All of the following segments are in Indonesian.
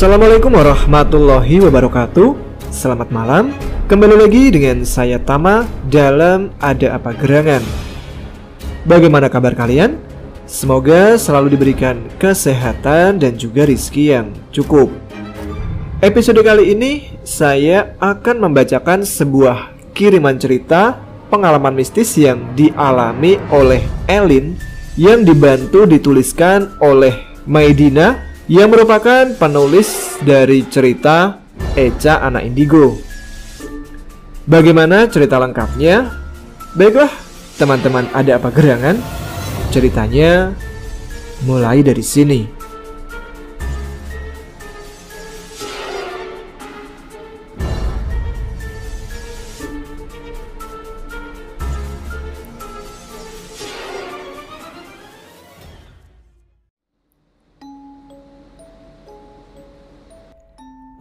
Assalamualaikum warahmatullahi wabarakatuh. Selamat malam. Kembali lagi dengan saya Tama dalam Ada Apa Gerangan. Bagaimana kabar kalian? Semoga selalu diberikan kesehatan dan juga rizki yang cukup. Episode kali ini saya akan membacakan sebuah kiriman cerita pengalaman mistis yang dialami oleh Elin, yang dibantu dituliskan oleh Maidina, yang merupakan penulis dari cerita Echa Anak Indigo. Bagaimana cerita lengkapnya? Baiklah teman-teman Ada Apa Gerangan, ceritanya mulai dari sini.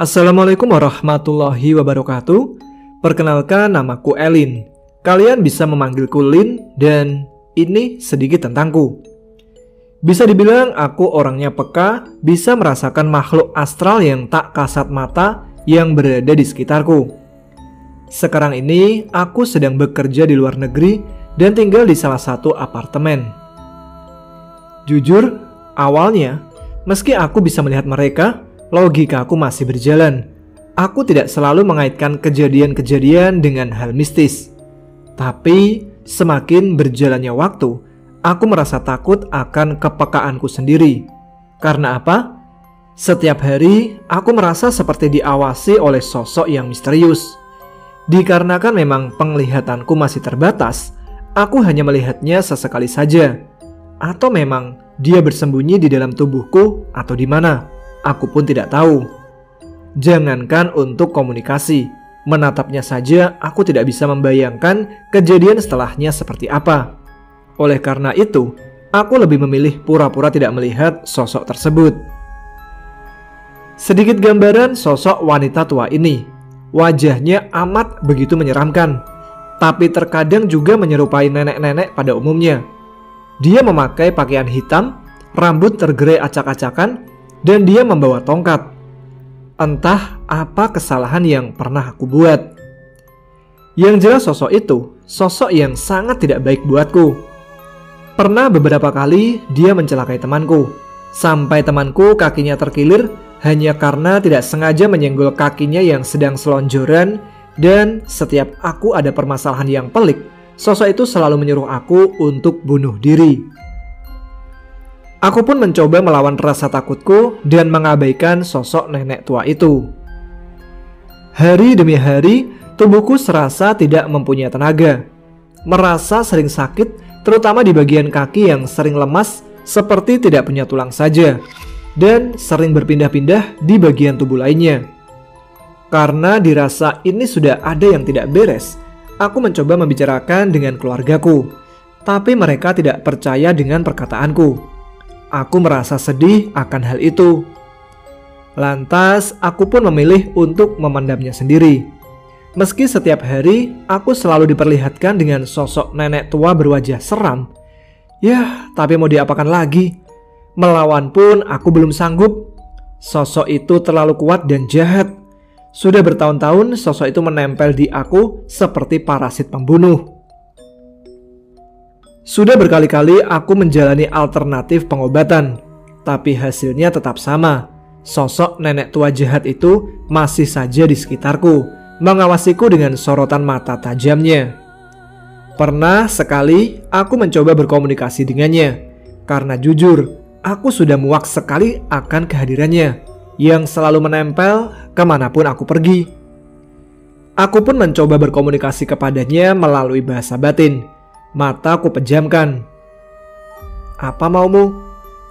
Assalamualaikum warahmatullahi wabarakatuh. Perkenalkan, namaku Elin. Kalian bisa memanggilku Lin, dan ini sedikit tentangku. Bisa dibilang aku orangnya peka, bisa merasakan makhluk astral yang tak kasat mata yang berada di sekitarku. Sekarang ini aku sedang bekerja di luar negeri dan tinggal di salah satu apartemen. Jujur, awalnya meski aku bisa melihat mereka, logika aku masih berjalan. Aku tidak selalu mengaitkan kejadian-kejadian dengan hal mistis. Tapi semakin berjalannya waktu, aku merasa takut akan kepekaanku sendiri. Karena apa? Setiap hari aku merasa seperti diawasi oleh sosok yang misterius. Dikarenakan memang penglihatanku masih terbatas, aku hanya melihatnya sesekali saja. Atau memang dia bersembunyi di dalam tubuhku atau di mana? Aku pun tidak tahu. Jangankan untuk komunikasi, menatapnya saja aku tidak bisa membayangkan kejadian setelahnya seperti apa. Oleh karena itu, aku lebih memilih pura-pura tidak melihat sosok tersebut. Sedikit gambaran sosok wanita tua ini. Wajahnya amat begitu menyeramkan, tapi terkadang juga menyerupai nenek-nenek pada umumnya. Dia memakai pakaian hitam, rambut tergerai acak-acakan, dan dia membawa tongkat. Entah apa kesalahan yang pernah aku buat. Yang jelas sosok itu sosok yang sangat tidak baik buatku. Pernah beberapa kali dia mencelakai temanku, sampai temanku kakinya terkilir hanya karena tidak sengaja menyenggol kakinya yang sedang selonjoran. Dan setiap aku ada permasalahan yang pelik, sosok itu selalu menyuruh aku untuk bunuh diri. Aku pun mencoba melawan rasa takutku dan mengabaikan sosok nenek tua itu. Hari demi hari, tubuhku serasa tidak mempunyai tenaga. Merasa sering sakit, terutama di bagian kaki yang sering lemas seperti tidak punya tulang saja. Dan sering berpindah-pindah di bagian tubuh lainnya. Karena dirasa ini sudah ada yang tidak beres, aku mencoba membicarakan dengan keluargaku. Tapi mereka tidak percaya dengan perkataanku. Aku merasa sedih akan hal itu. Lantas aku pun memilih untuk memendamnya sendiri. Meski setiap hari aku selalu diperlihatkan dengan sosok nenek tua berwajah seram. Yah, tapi mau diapakan lagi? Melawan pun aku belum sanggup. Sosok itu terlalu kuat dan jahat. Sudah bertahun-tahun sosok itu menempel di aku seperti parasit pembunuh. Sudah berkali-kali aku menjalani alternatif pengobatan, tapi hasilnya tetap sama. Sosok nenek tua jahat itu masih saja di sekitarku, mengawasiku dengan sorotan mata tajamnya. Pernah sekali aku mencoba berkomunikasi dengannya, karena jujur aku sudah muak sekali akan kehadirannya yang selalu menempel kemanapun aku pergi. Aku pun mencoba berkomunikasi kepadanya melalui bahasa batin. Mataku pejamkan. Apa maumu?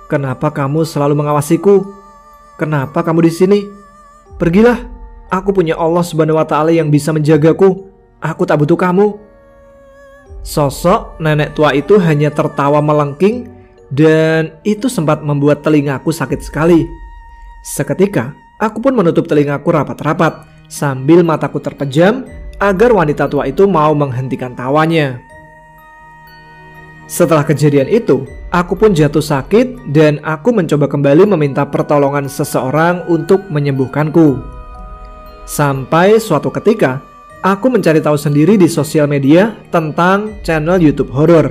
Kenapa kamu selalu mengawasiku? Kenapa kamu di sini? Pergilah. Aku punya Allah Subhanahu wa Ta'ala yang bisa menjagaku. Aku tak butuh kamu. Sosok nenek tua itu hanya tertawa melengking, dan itu sempat membuat telingaku sakit sekali. Seketika, aku pun menutup telingaku rapat-rapat sambil mataku terpejam agar wanita tua itu mau menghentikan tawanya. Setelah kejadian itu, aku pun jatuh sakit dan aku mencoba kembali meminta pertolongan seseorang untuk menyembuhkanku. Sampai suatu ketika, aku mencari tahu sendiri di sosial media tentang channel YouTube horor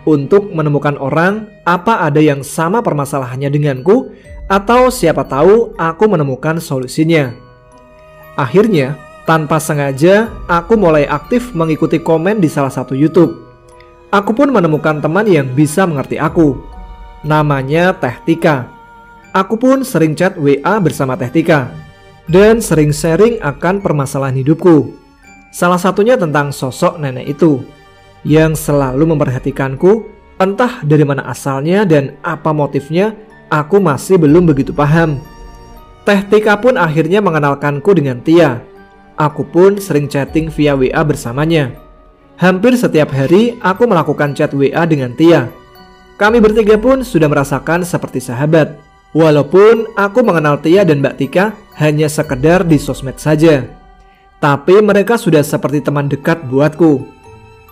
untuk menemukan orang apa ada yang sama permasalahannya denganku atau siapa tahu aku menemukan solusinya. Akhirnya, tanpa sengaja, aku mulai aktif mengikuti komen di salah satu YouTube. Aku pun menemukan teman yang bisa mengerti aku. Namanya Teh Tika. Aku pun sering chat WA bersama Teh Tika dan sering sharing akan permasalahan hidupku. Salah satunya tentang sosok nenek itu yang selalu memperhatikanku, entah dari mana asalnya dan apa motifnya, aku masih belum begitu paham. Teh Tika pun akhirnya mengenalkanku dengan Tia. Aku pun sering chatting via WA bersamanya. Hampir setiap hari aku melakukan chat WA dengan Tia. Kami bertiga pun sudah merasakan seperti sahabat. Walaupun aku mengenal Tia dan Mbak Tika hanya sekedar di sosmed saja, tapi mereka sudah seperti teman dekat buatku.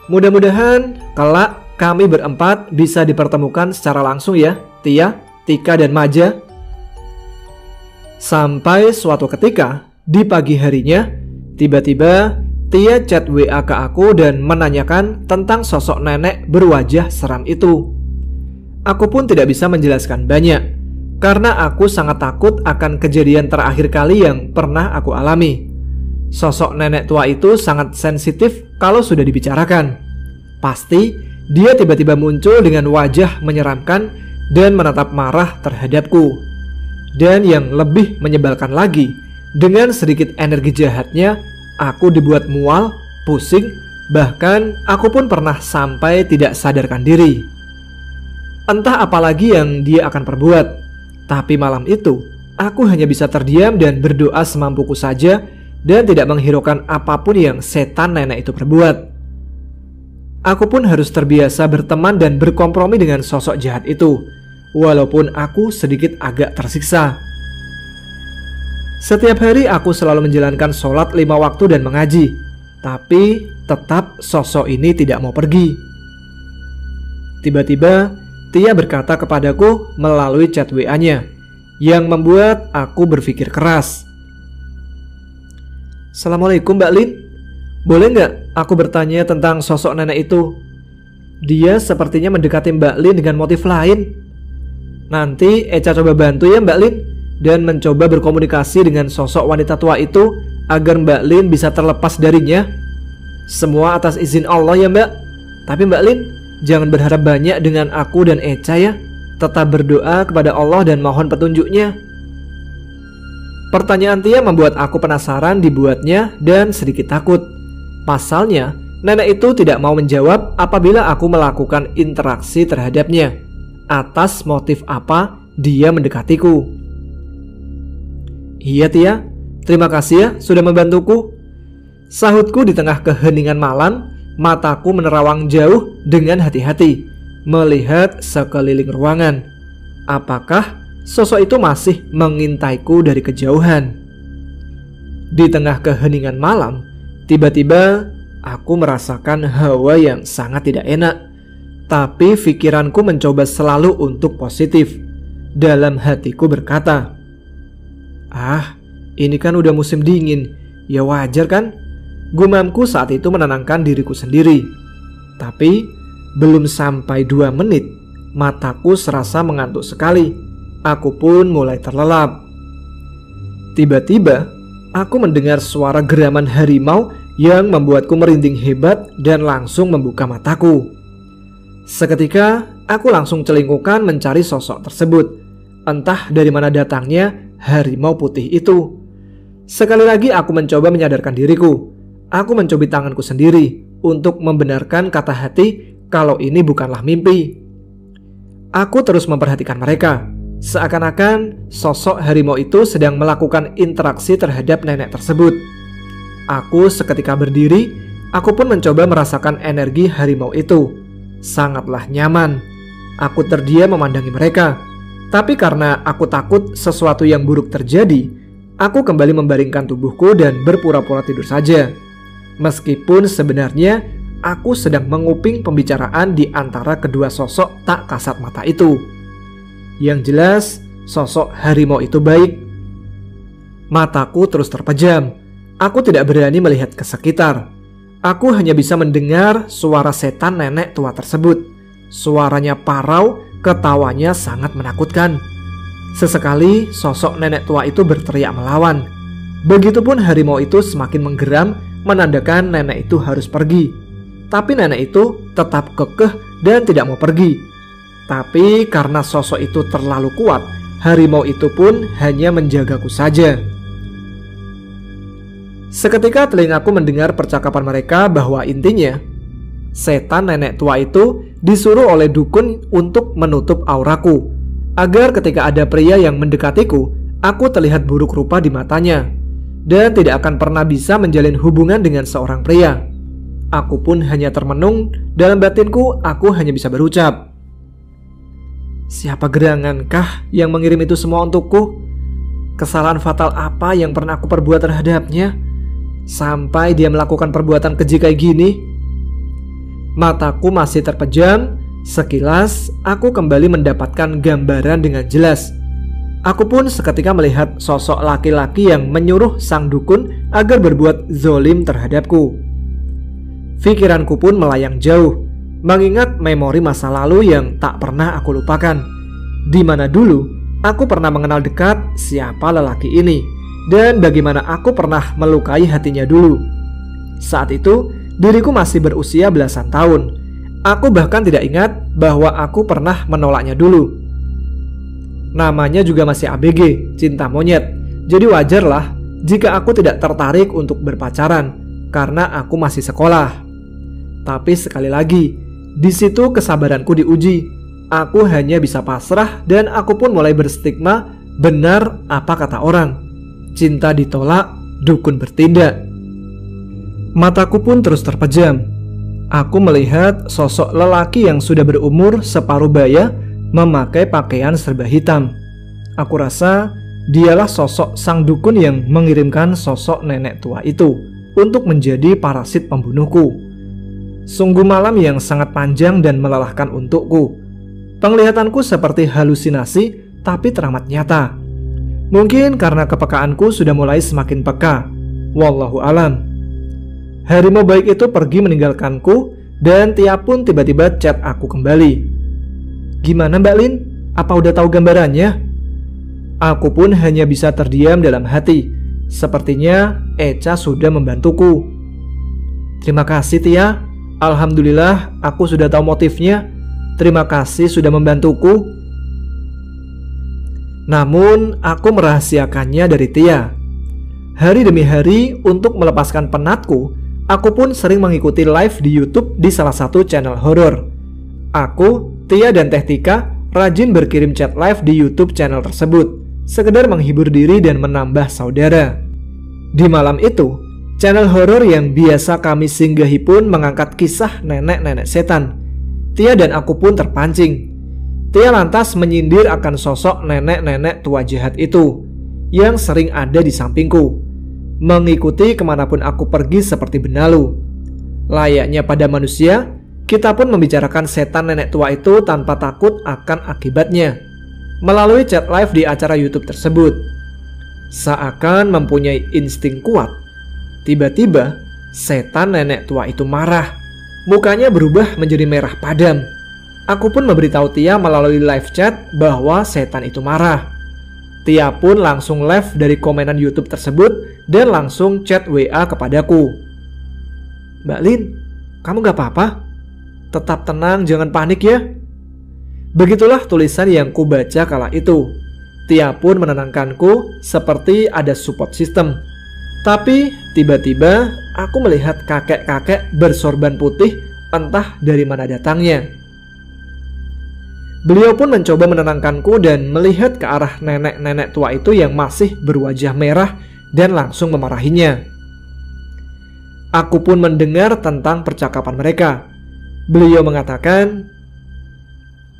Mudah-mudahan kelak kami berempat bisa dipertemukan secara langsung ya, Tia, Tika, dan Maja. Sampai suatu ketika, di pagi harinya, tiba-tiba Tia chat WA ke aku dan menanyakan tentang sosok nenek berwajah seram itu. Aku pun tidak bisa menjelaskan banyak, karena aku sangat takut akan kejadian terakhir kali yang pernah aku alami. Sosok nenek tua itu sangat sensitif kalau sudah dibicarakan. Pasti dia tiba-tiba muncul dengan wajah menyeramkan dan menatap marah terhadapku. Dan yang lebih menyebalkan lagi, dengan sedikit energi jahatnya, aku dibuat mual, pusing, bahkan aku pun pernah sampai tidak sadarkan diri. Entah apa lagi yang dia akan perbuat, tapi malam itu aku hanya bisa terdiam dan berdoa semampuku saja dan tidak menghiraukan apapun yang setan nenek itu perbuat. Aku pun harus terbiasa berteman dan berkompromi dengan sosok jahat itu, walaupun aku sedikit agak tersiksa. Setiap hari aku selalu menjalankan sholat 5 waktu dan mengaji, tapi tetap sosok ini tidak mau pergi. Tiba-tiba Tia berkata kepadaku melalui chat WA-nya, yang membuat aku berpikir keras. Assalamualaikum Mbak Lin, boleh nggak aku bertanya tentang sosok nenek itu? Dia sepertinya mendekati Mbak Lin dengan motif lain. Nanti Eca coba bantu ya Mbak Lin, dan mencoba berkomunikasi dengan sosok wanita tua itu agar Mbak Lin bisa terlepas darinya. Semua atas izin Allah ya Mbak. Tapi Mbak Lin, jangan berharap banyak dengan aku dan Eca ya. Tetap berdoa kepada Allah dan mohon petunjuknya. Pertanyaan Tia membuat aku penasaran dibuatnya dan sedikit takut. Pasalnya, nenek itu tidak mau menjawab apabila aku melakukan interaksi terhadapnya. Atas motif apa dia mendekatiku? Iya Tia, terima kasih ya sudah membantuku. Sahutku di tengah keheningan malam, mataku menerawang jauh dengan hati-hati, melihat sekeliling ruangan. Apakah sosok itu masih mengintaiku dari kejauhan? Di tengah keheningan malam, tiba-tiba aku merasakan hawa yang sangat tidak enak. Tapi pikiranku mencoba selalu untuk positif. Dalam hatiku berkata, ini kan udah musim dingin, ya wajar kan? Gumamku saat itu menenangkan diriku sendiri. Tapi belum sampai 2 menit, mataku serasa mengantuk sekali. Aku pun mulai terlelap. Tiba-tiba aku mendengar suara geraman harimau yang membuatku merinding hebat dan langsung membuka mataku. Seketika aku langsung celingkukan mencari sosok tersebut. Entah dari mana datangnya harimau putih itu. Sekali lagi aku mencoba menyadarkan diriku. Aku mencubit tanganku sendiri untuk membenarkan kata hati kalau ini bukanlah mimpi. Aku terus memperhatikan mereka. Seakan-akan sosok harimau itu sedang melakukan interaksi terhadap nenek tersebut. Aku seketika berdiri. Aku pun mencoba merasakan energi harimau itu. Sangatlah nyaman. Aku terdiam memandangi mereka. Tapi karena aku takut sesuatu yang buruk terjadi, aku kembali membaringkan tubuhku dan berpura-pura tidur saja. Meskipun sebenarnya aku sedang menguping pembicaraan di antara kedua sosok tak kasat mata itu. Yang jelas, sosok harimau itu baik. Mataku terus terpejam. Aku tidak berani melihat ke sekitar. Aku hanya bisa mendengar suara setan nenek tua tersebut. Suaranya parau, ketawanya sangat menakutkan. Sesekali sosok nenek tua itu berteriak melawan. Begitupun harimau itu semakin menggeram, menandakan nenek itu harus pergi. Tapi nenek itu tetap kekeh dan tidak mau pergi. Tapi karena sosok itu terlalu kuat, harimau itu pun hanya menjagaku saja. Seketika telingaku mendengar percakapan mereka bahwa intinya setan nenek tua itu disuruh oleh dukun untuk menutup auraku, agar ketika ada pria yang mendekatiku, aku terlihat buruk rupa di matanya dan tidak akan pernah bisa menjalin hubungan dengan seorang pria. Aku pun hanya termenung. Dalam batinku aku hanya bisa berucap, siapa gerangankah yang mengirim itu semua untukku? Kesalahan fatal apa yang pernah aku perbuat terhadapnya sampai dia melakukan perbuatan keji kayak gini? Mataku masih terpejam. Sekilas aku kembali mendapatkan gambaran dengan jelas. Aku pun seketika melihat sosok laki-laki yang menyuruh sang dukun agar berbuat zolim terhadapku. Pikiranku pun melayang jauh, mengingat memori masa lalu yang tak pernah aku lupakan. Di mana dulu aku pernah mengenal dekat siapa lelaki ini, dan bagaimana aku pernah melukai hatinya dulu. Saat itu diriku masih berusia belasan tahun. Aku bahkan tidak ingat bahwa aku pernah menolaknya dulu. Namanya juga masih ABG, cinta monyet. Jadi wajarlah jika aku tidak tertarik untuk berpacaran, karena aku masih sekolah. Tapi sekali lagi, di situ kesabaranku diuji. Aku hanya bisa pasrah dan aku pun mulai berstigma, benar apa kata orang, cinta ditolak, dukun bertindak. Mataku pun terus terpejam. Aku melihat sosok lelaki yang sudah berumur separuh baya memakai pakaian serba hitam. Aku rasa dialah sosok sang dukun yang mengirimkan sosok nenek tua itu untuk menjadi parasit pembunuhku. Sungguh malam yang sangat panjang dan melelahkan untukku. Penglihatanku seperti halusinasi, tapi teramat nyata. Mungkin karena kepekaanku sudah mulai semakin peka. Wallahu alam. Harimau baik itu pergi meninggalkanku, dan Tia pun tiba-tiba chat aku kembali. Gimana Mbak Lin? Apa udah tahu gambarannya? Aku pun hanya bisa terdiam dalam hati. Sepertinya Echa sudah membantuku. Terima kasih Tia. Alhamdulillah aku sudah tahu motifnya. Terima kasih sudah membantuku. Namun aku merahasiakannya dari Tia. Hari demi hari untuk melepaskan penatku, aku pun sering mengikuti live di YouTube di salah satu channel horor. Aku, Tia dan Teh Tika rajin berkirim chat live di YouTube channel tersebut, sekedar menghibur diri dan menambah saudara. Di malam itu, channel horor yang biasa kami singgahi pun mengangkat kisah nenek-nenek setan. Tia dan aku pun terpancing. Tia lantas menyindir akan sosok nenek-nenek tua jahat itu yang sering ada di sampingku, mengikuti kemanapun aku pergi seperti benalu. Layaknya pada manusia, kita pun membicarakan setan nenek tua itu tanpa takut akan akibatnya melalui chat live di acara YouTube tersebut. Seakan mempunyai insting kuat, tiba-tiba setan nenek tua itu marah. Mukanya berubah menjadi merah padam. Aku pun memberitahu Tia melalui live chat bahwa setan itu marah. Tia pun langsung live dari komenan YouTube tersebut dan langsung chat WA kepadaku. Mbak Lin, kamu gak apa-apa? Tetap tenang, jangan panik ya. Begitulah tulisan yang ku baca kala itu. Tia pun menenangkanku seperti ada support system. Tapi tiba-tiba aku melihat kakek-kakek bersorban putih entah dari mana datangnya. Beliau pun mencoba menenangkanku dan melihat ke arah nenek-nenek tua itu yang masih berwajah merah dan langsung memarahinya. Aku pun mendengar tentang percakapan mereka. Beliau mengatakan,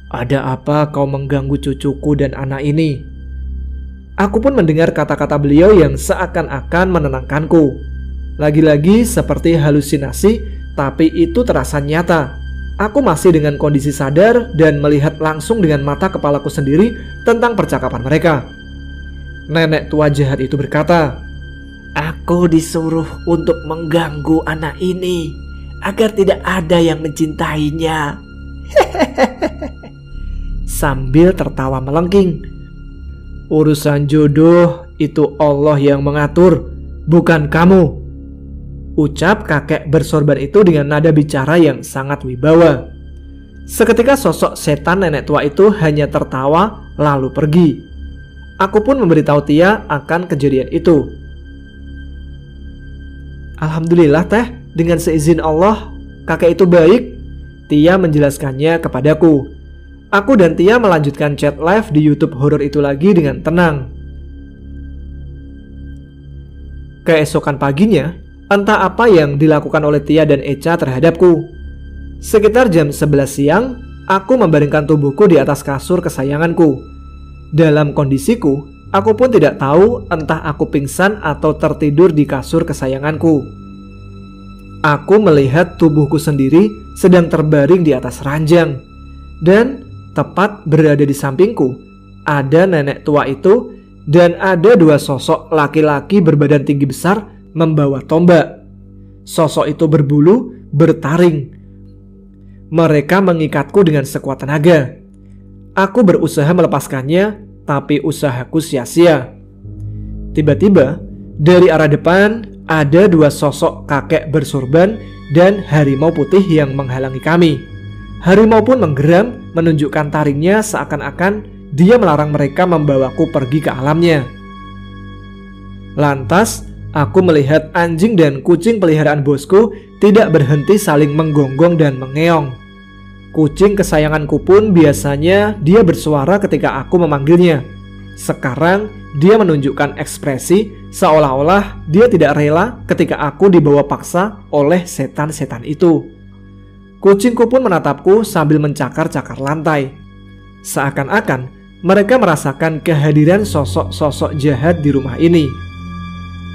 "Ada apa kau mengganggu cucuku dan anak ini?" Aku pun mendengar kata-kata beliau yang seakan-akan menenangkanku. Lagi-lagi seperti halusinasi, tapi itu terasa nyata. Aku masih dengan kondisi sadar dan melihat langsung dengan mata kepalaku sendiri tentang percakapan mereka. Nenek tua jahat itu berkata, "Aku disuruh untuk mengganggu anak ini agar tidak ada yang mencintainya." Sambil tertawa melengking. "Urusan jodoh itu Allah yang mengatur, bukan kamu," ucap kakek bersorban itu dengan nada bicara yang sangat wibawa. Seketika sosok setan nenek tua itu hanya tertawa lalu pergi. Aku pun memberitahu Tia akan kejadian itu. "Alhamdulillah teh, dengan seizin Allah, kakek itu baik," Tia menjelaskannya kepadaku. Aku dan Tia melanjutkan chat live di YouTube horor itu lagi dengan tenang. Keesokan paginya, entah apa yang dilakukan oleh Tia dan Echa terhadapku. Sekitar jam 11 siang, aku membaringkan tubuhku di atas kasur kesayanganku. Dalam kondisiku, aku pun tidak tahu entah aku pingsan atau tertidur di kasur kesayanganku. Aku melihat tubuhku sendiri sedang terbaring di atas ranjang. Dan tepat berada di sampingku, ada nenek tua itu dan ada dua sosok laki-laki berbadan tinggi besar membawa tombak. Sosok itu berbulu, bertaring. Mereka mengikatku dengan sekuat tenaga. Aku berusaha melepaskannya, tapi usahaku sia-sia. Tiba-tiba, dari arah depan ada dua sosok kakek bersorban dan harimau putih yang menghalangi kami. Harimau pun menggeram, menunjukkan taringnya seakan-akan dia melarang mereka membawaku pergi ke alamnya. Lantas, aku melihat anjing dan kucing peliharaan bosku tidak berhenti saling menggonggong dan mengeong. Kucing kesayanganku pun biasanya dia bersuara ketika aku memanggilnya. Sekarang, dia menunjukkan ekspresi seolah-olah dia tidak rela ketika aku dibawa paksa oleh setan-setan itu. Kucingku pun menatapku sambil mencakar-cakar lantai. Seakan-akan mereka merasakan kehadiran sosok-sosok jahat di rumah ini.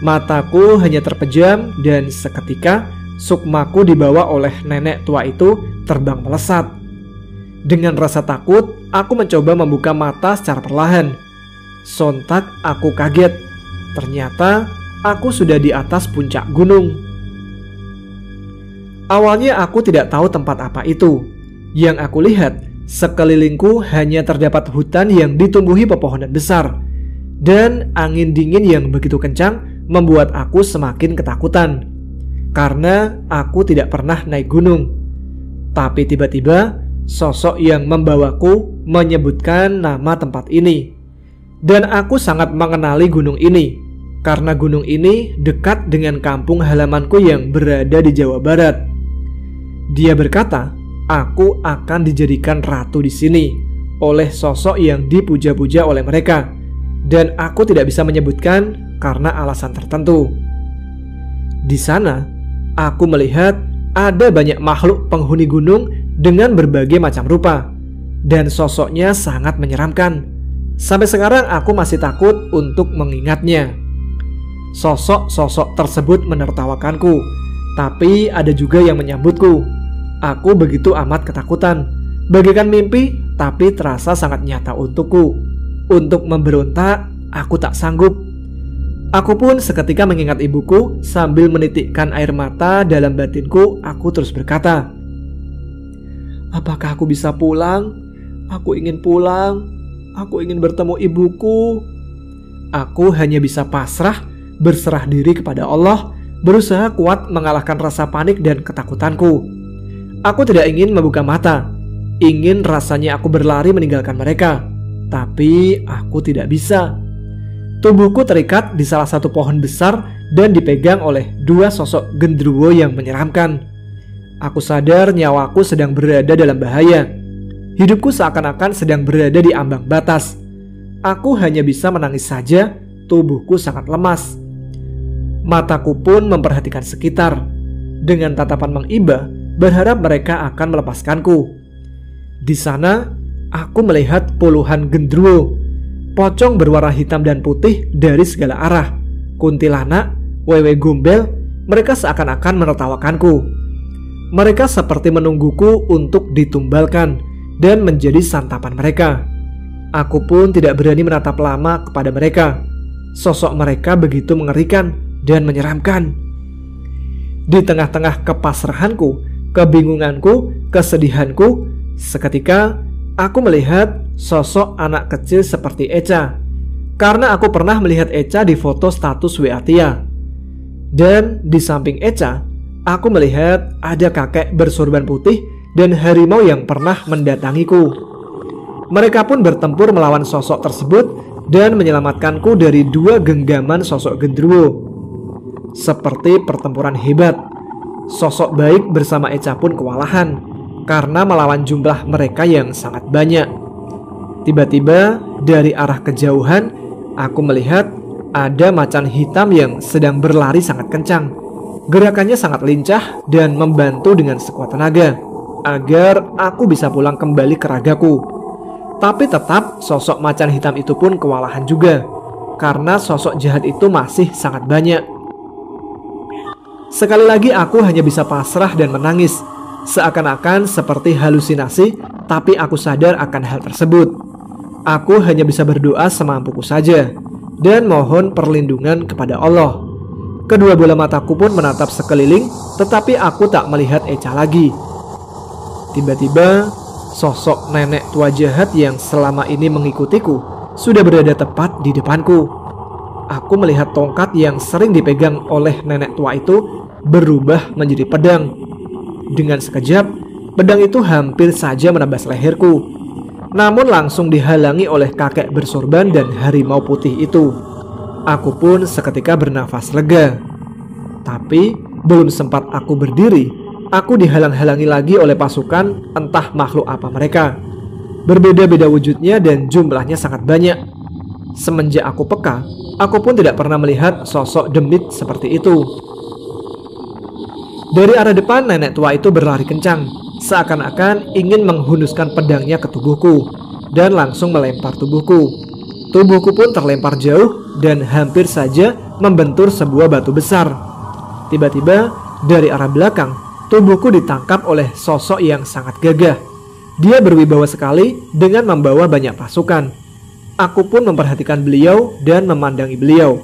Mataku hanya terpejam dan seketika sukmaku dibawa oleh nenek tua itu terbang melesat. Dengan rasa takut, aku mencoba membuka mata secara perlahan. Sontak aku kaget. Ternyata aku sudah di atas puncak gunung. Awalnya aku tidak tahu tempat apa itu. Yang aku lihat, sekelilingku hanya terdapat hutan yang ditumbuhi pepohonan besar. Dan angin dingin yang begitu kencang membuat aku semakin ketakutan. Karena aku tidak pernah naik gunung. Tapi tiba-tiba sosok yang membawaku menyebutkan nama tempat ini. Dan aku sangat mengenali gunung ini. Karena gunung ini dekat dengan kampung halamanku yang berada di Jawa Barat. Dia berkata, aku akan dijadikan ratu di sini oleh sosok yang dipuja-puja oleh mereka, dan aku tidak bisa menyebutkan karena alasan tertentu. Di sana, aku melihat ada banyak makhluk penghuni gunung dengan berbagai macam rupa, dan sosoknya sangat menyeramkan. Sampai sekarang aku masih takut untuk mengingatnya. Sosok-sosok tersebut menertawakanku, tapi ada juga yang menyambutku. Aku begitu amat ketakutan, bagaikan mimpi, tapi terasa sangat nyata untukku. Untuk memberontak, aku tak sanggup. Aku pun seketika mengingat ibuku sambil menitikkan air mata dalam batinku. Aku terus berkata, "Apakah aku bisa pulang? Aku ingin pulang. Aku ingin bertemu ibuku." Aku hanya bisa pasrah, berserah diri kepada Allah, berusaha kuat mengalahkan rasa panik dan ketakutanku. Aku tidak ingin membuka mata. Ingin rasanya aku berlari meninggalkan mereka, tapi aku tidak bisa. Tubuhku terikat di salah satu pohon besar dan dipegang oleh dua sosok genderuwo yang menyeramkan. Aku sadar nyawaku sedang berada dalam bahaya. Hidupku seakan-akan sedang berada di ambang batas. Aku hanya bisa menangis saja, tubuhku sangat lemas. Mataku pun memperhatikan sekitar. Dengan tatapan mengiba, berharap mereka akan melepaskanku. Di sana, aku melihat puluhan genderuwo, pocong berwarna hitam dan putih dari segala arah, kuntilanak, wewe gombel, mereka seakan-akan menertawakanku. Mereka seperti menungguku untuk ditumbalkan dan menjadi santapan mereka. Aku pun tidak berani menatap lama kepada mereka. Sosok mereka begitu mengerikan dan menyeramkan. Di tengah-tengah kepasrahanku, kebingunganku, kesedihanku, seketika aku melihat sosok anak kecil seperti Echa. Karena aku pernah melihat Echa di foto status WA Tia. Dan di samping Echa, aku melihat ada kakek bersorban putih dan harimau yang pernah mendatangiku. Mereka pun bertempur melawan sosok tersebut dan menyelamatkanku dari 2 genggaman sosok genderuwo. Seperti pertempuran hebat, sosok baik bersama Echa pun kewalahan karena melawan jumlah mereka yang sangat banyak. Tiba-tiba dari arah kejauhan aku melihat ada macan hitam yang sedang berlari sangat kencang. Gerakannya sangat lincah dan membantu dengan sekuat tenaga agar aku bisa pulang kembali ke ragaku. Tapi tetap sosok macan hitam itu pun kewalahan juga karena sosok jahat itu masih sangat banyak. Sekali lagi aku hanya bisa pasrah dan menangis, seakan-akan seperti halusinasi, tapi aku sadar akan hal tersebut. Aku hanya bisa berdoa semampuku saja dan mohon perlindungan kepada Allah. Kedua bola mataku pun menatap sekeliling, tetapi aku tak melihat Echa lagi. Tiba-tiba sosok nenek tua jahat yang selama ini mengikutiku sudah berada tepat di depanku. Aku melihat tongkat yang sering dipegang oleh nenek tua itu berubah menjadi pedang. Dengan sekejap, pedang itu hampir saja menembas leherku, namun langsung dihalangi oleh kakek bersorban dan harimau putih itu. Aku pun seketika bernafas lega. Tapi belum sempat aku berdiri, aku dihalang-halangi lagi oleh pasukan entah makhluk apa mereka. Berbeda-beda wujudnya dan jumlahnya sangat banyak. Semenjak aku peka, aku pun tidak pernah melihat sosok demit seperti itu. Dari arah depan nenek tua itu berlari kencang, seakan-akan ingin menghunuskan pedangnya ke tubuhku dan langsung melempar tubuhku. Tubuhku pun terlempar jauh dan hampir saja membentur sebuah batu besar. Tiba-tiba dari arah belakang, tubuhku ditangkap oleh sosok yang sangat gagah. Dia berwibawa sekali dengan membawa banyak pasukan. Aku pun memperhatikan beliau dan memandangi beliau.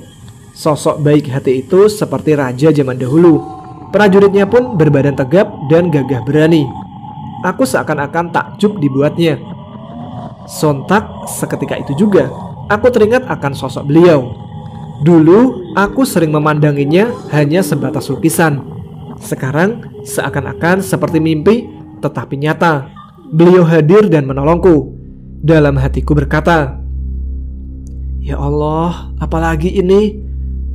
Sosok baik hati itu seperti raja zaman dahulu. Prajuritnya pun berbadan tegap dan gagah berani. Aku seakan-akan takjub dibuatnya. Sontak seketika itu juga aku teringat akan sosok beliau. Dulu aku sering memandanginya hanya sebatas lukisan. Sekarang seakan-akan seperti mimpi, tetapi nyata. Beliau hadir dan menolongku. Dalam hatiku berkata, "Ya Allah, apalagi ini?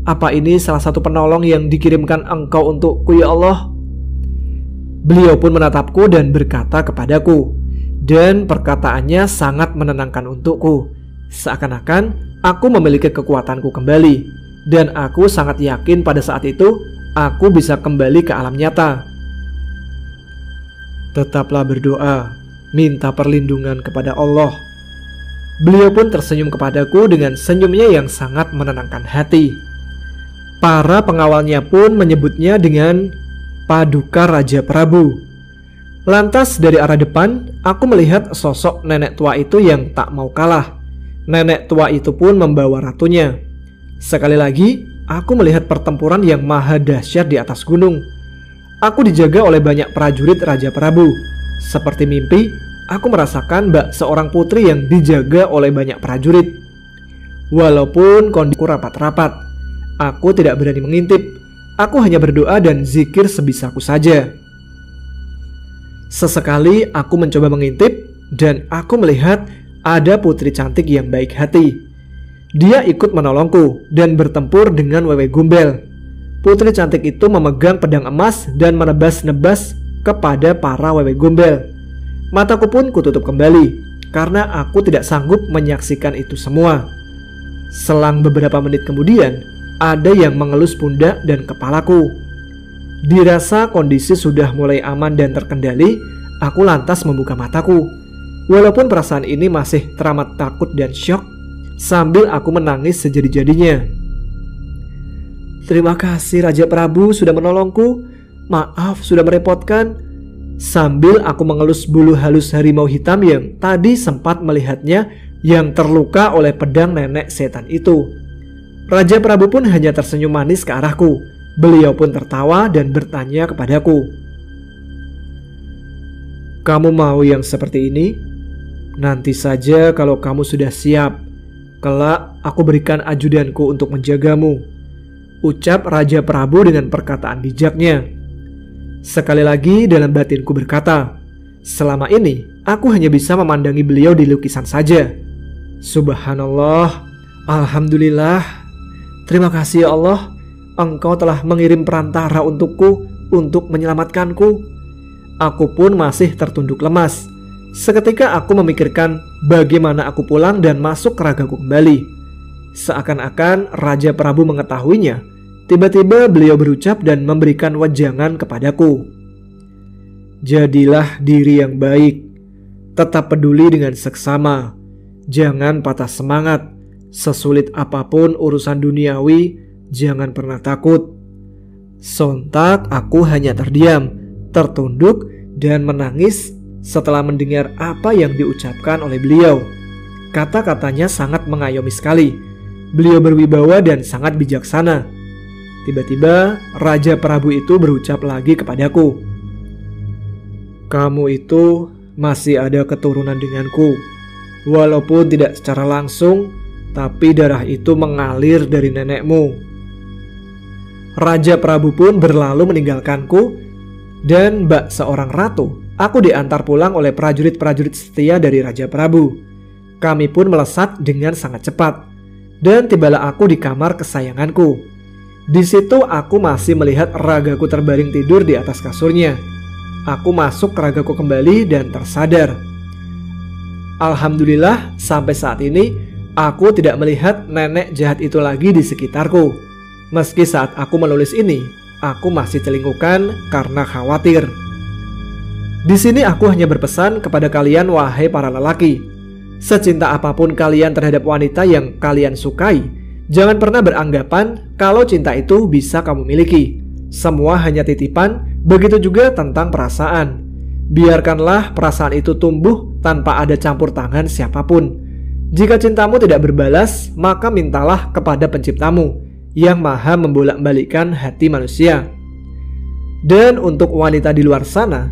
Apa ini salah satu penolong yang dikirimkan Engkau untukku, ya Allah?" Beliau pun menatapku dan berkata kepadaku, dan perkataannya sangat menenangkan untukku. Seakan-akan aku memiliki kekuatanku kembali, dan aku sangat yakin pada saat itu aku bisa kembali ke alam nyata. "Tetaplah berdoa, minta perlindungan kepada Allah." Beliau pun tersenyum kepadaku dengan senyumnya yang sangat menenangkan hati. Para pengawalnya pun menyebutnya dengan Paduka Raja Prabu. Lantas dari arah depan, aku melihat sosok nenek tua itu yang tak mau kalah. Nenek tua itu pun membawa ratunya. Sekali lagi, aku melihat pertempuran yang maha dahsyat di atas gunung. Aku dijaga oleh banyak prajurit Raja Prabu. Seperti mimpi, aku merasakan bak seorang putri yang dijaga oleh banyak prajurit. Walaupun kondisiku rapat-rapat, aku tidak berani mengintip. Aku hanya berdoa dan zikir sebisaku saja. Sesekali aku mencoba mengintip dan aku melihat ada putri cantik yang baik hati. Dia ikut menolongku dan bertempur dengan Wewe Gombel. Putri cantik itu memegang pedang emas dan menebas-nebas kepada para Wewe Gombel. Mataku pun kututup kembali karena aku tidak sanggup menyaksikan itu semua. Selang beberapa menit kemudian, ada yang mengelus pundak dan kepalaku. Dirasa kondisi sudah mulai aman dan terkendali, aku lantas membuka mataku. Walaupun perasaan ini masih teramat takut dan syok, sambil aku menangis sejadi-jadinya. "Terima kasih Raja Prabu sudah menolongku. Maaf sudah merepotkan. Sambil aku mengelus bulu halus harimau hitam yang tadi sempat melihatnya yang terluka oleh pedang nenek setan itu. Raja Prabu pun hanya tersenyum manis ke arahku. Beliau pun tertawa dan bertanya kepadaku, "Kamu mau yang seperti ini? Nanti saja kalau kamu sudah siap. Kelak aku berikan ajudanku untuk menjagamu," ucap Raja Prabu dengan perkataan bijaknya. Sekali lagi dalam batinku berkata, selama ini aku hanya bisa memandangi beliau di lukisan saja. Subhanallah, Alhamdulillah, terima kasih ya Allah, Engkau telah mengirim perantara untukku untuk menyelamatkanku. Aku pun masih tertunduk lemas. Seketika aku memikirkan bagaimana aku pulang dan masuk ke ragaku kembali. Seakan-akan Raja Prabu mengetahuinya. Tiba-tiba beliau berucap dan memberikan wejangan kepadaku. Jadilah diri yang baik. Tetap peduli dengan seksama. Jangan patah semangat. Sesulit apapun urusan duniawi, jangan pernah takut. Sontak aku hanya terdiam, tertunduk dan menangis setelah mendengar apa yang diucapkan oleh beliau. Kata-katanya sangat mengayomi sekali. Beliau berwibawa dan sangat bijaksana. Tiba-tiba Raja Prabu itu berucap lagi kepadaku, "Kamu itu masih ada keturunan denganku. Walaupun tidak secara langsung, tapi darah itu mengalir dari nenekmu." Raja Prabu pun berlalu meninggalkanku dan bak seorang ratu, aku diantar pulang oleh prajurit-prajurit setia dari Raja Prabu. Kami pun melesat dengan sangat cepat dan tibalah aku di kamar kesayanganku. Di situ aku masih melihat ragaku terbaring tidur di atas kasurnya. Aku masuk ke ragaku kembali dan tersadar. Alhamdulillah sampai saat ini aku tidak melihat nenek jahat itu lagi di sekitarku. Meski saat aku menulis ini, aku masih celingukan karena khawatir. Di sini aku hanya berpesan kepada kalian wahai para lelaki. Secinta apapun kalian terhadap wanita yang kalian sukai, jangan pernah beranggapan kalau cinta itu bisa kamu miliki. Semua hanya titipan, begitu juga tentang perasaan. Biarkanlah perasaan itu tumbuh tanpa ada campur tangan siapapun. Jika cintamu tidak berbalas, maka mintalah kepada penciptamu yang maha membolak-balikkan hati manusia. Dan untuk wanita di luar sana,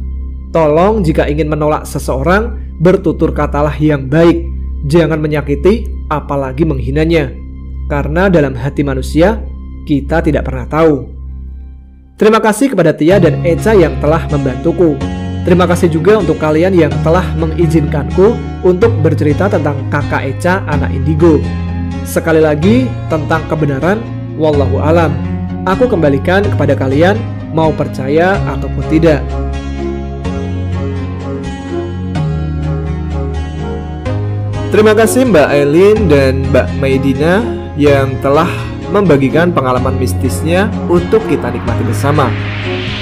tolong jika ingin menolak seseorang, bertutur katalah yang baik. Jangan menyakiti, apalagi menghinanya. Karena dalam hati manusia, kita tidak pernah tahu. Terima kasih kepada Tia dan Eca yang telah membantuku. Terima kasih juga untuk kalian yang telah mengizinkanku untuk bercerita tentang kakak Eca anak indigo. Sekali lagi tentang kebenaran, wallahu alam. Aku kembalikan kepada kalian, mau percaya ataupun tidak. Terima kasih Mbak Aileen dan Mbak Maidina yang telah membagikan pengalaman mistisnya untuk kita nikmati bersama.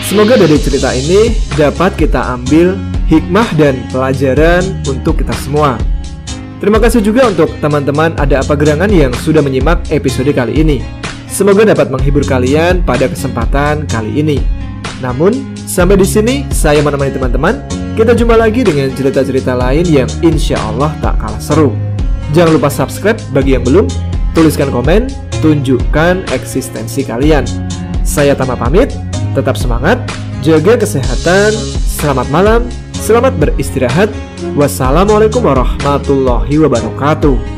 Semoga dari cerita ini dapat kita ambil hikmah dan pelajaran untuk kita semua. Terima kasih juga untuk teman-teman Ada Apa Gerangan yang sudah menyimak episode kali ini. Semoga dapat menghibur kalian pada kesempatan kali ini. Namun, sampai di sini saya menemani teman-teman. Kita jumpa lagi dengan cerita-cerita lain yang insya Allah tak kalah seru. Jangan lupa subscribe bagi yang belum. Tuliskan komen, tunjukkan eksistensi kalian. Saya Tama pamit, tetap semangat, jaga kesehatan, selamat malam, selamat beristirahat. Wassalamualaikum warahmatullahi wabarakatuh.